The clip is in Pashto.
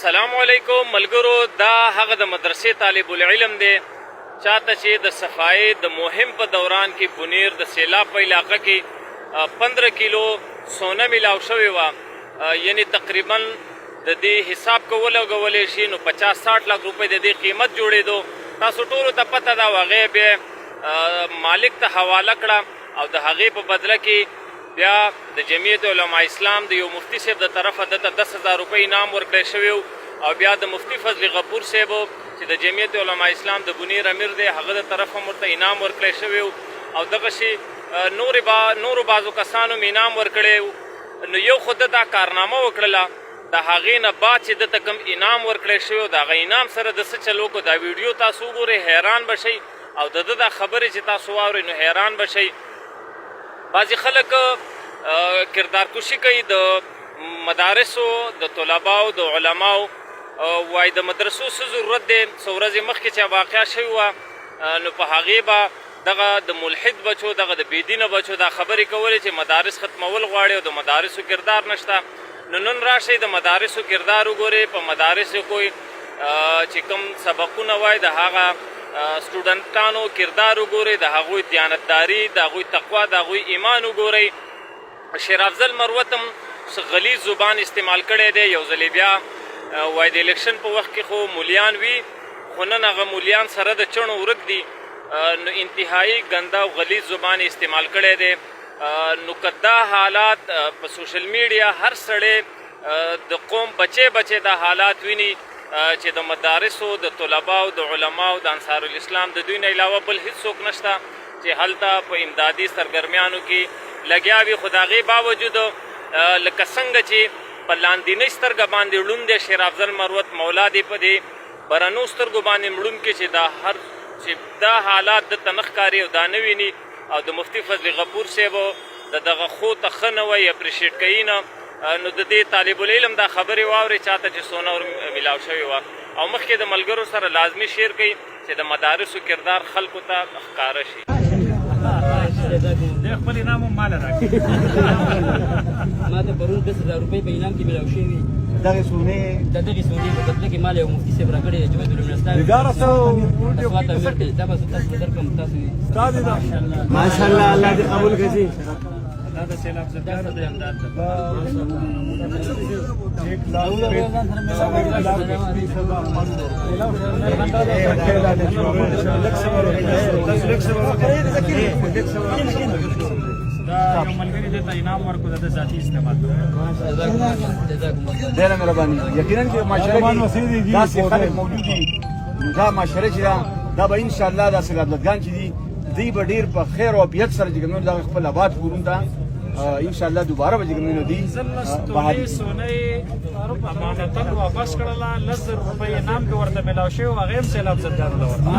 السلام علیکم ملګرو. دا هغه د مدرسې طالب العلم دی چاته چې د صفایي د مهم په دوران کې بنیر د سیلاب په علاقه کې 15 کیلو سونه ملاو شوې وه، یعنی تقریبا د دې حساب کولی شي نو 50-60 لک روپۍ د دې قیمت جوړېدو. تاسو ټولو ته پته ده، هغې بیا مالک ته حواله کړه او د هغې په بدله کې بیا د جمعیت علما اسلام د یو مفتی صاحب د طرفه دته 10,000 روپۍ انعام ورکړی شوی او بیا د مفتی فضل غفور صاحب چې د جمعیت علما اسلام د بنیر امیر دی هغه د طرفه ورته انعام ورکړی شوی او دغسې نورو بعضو کسانو م انعام ورکړی. نو یو خو دا کارنامه وکړله، د هغې نه بعد چې دته کوم انعام ورکړی شوی د هغه انعام سره د څه چل وکړو. دا ویډیو تاسو وګورئ حیران به شئ او د ده دا خبرې چې تاسو واورئ نو حیران به شئ. بعضې خلک کردار کشي کوي د مدارسو د طلباو د علماو، وایي د مدرسو څه ضرورت دی. څو ورځې مخکې چې واقعه شوې وه نو په هغې به دغه د ملحد بچو دغه د بېدینه بچو دا خبرې کولې چې مدارس ختمول غواړي او د مدارسو کردار نشته. نو نن راشئ د مدارسو کردار وګورئ. په مدارسو کوی چې کوم سبقونه وایي د هغه سټوډنټانو کردار وګورئ، د هغوی دیانتداري، د هغوی تقوا، د هغوی ایمان وګورئ. شیر افضل مروت هم غلیظ زبان استعمال کړی دی. یو ځلې بیا وایي د الیکشن په وخت کې خو مولیان وي، خو نن هغه مولیان سره د چڼو ورک دي. نو انتهایی ګنده او غلیظ زبان استعمال کړی دی. نو که دا حالات په سوشل میډیا هر سړی د قوم بچې دا حالات ویني چې د مدارسو د طلباو د علماو د انصار الاسلام د دوی نه علاوه بل هیڅوک نشته چې هلته په امدادي سرګرمیانو کې لګیا وي. خو د هغې باوجود لکه څنګه چې په لاندینۍ سترګه باندې ړوند دی شیر افضل مروت مولا دی، په دې برنو سترګو باندې مړون کې چې دا حالات دته نه ښکاري او دا نه ویني او د مفتی فضل غفور صاحب د دغه خو ته ښه نه وایي، اپریشیټ کوي نه. نو د دې طالب العلم دا خبرې واورئ چاته چې سونه ملاو شوې وه او مخکې د ملګرو سره لازمي شیر کوي چې د مدارسو کردار خلکو ته ښکاره شي. خپل انعام هم ماله راکړي. ما ته پرون 10,000 روپۍ په انعام کې ملاو شوي. د دغې سونې په بدله کې مال یو مفتي صاحب راکړی دی جمعیت العلما دا به زه تاسو ته درکړم. تاسو ماشاءالله الله دې قبول کړي. دا د سیلاب زدګانو د امداد دا یو ملګري دې ته انعام ورکړو د ذاتي استعمال. ډېره مهرباني. یقینا چې معاشره کې داسې خلک موجود دي نو دا معاشره چې دا به انشاءالله دا سیلاب زدګان چې دي دوی به ډېر په خیر او عافیت سره چې کوم دغه خپل آباد کورونو ته انشاءالله دوباره به چې کوم دي زلستونې سونې امانتن واپس کړله. 10,000 روپۍ انعام کې ورته ملاو شوی، هغې هم سیلاب زدګانو له ورکړه.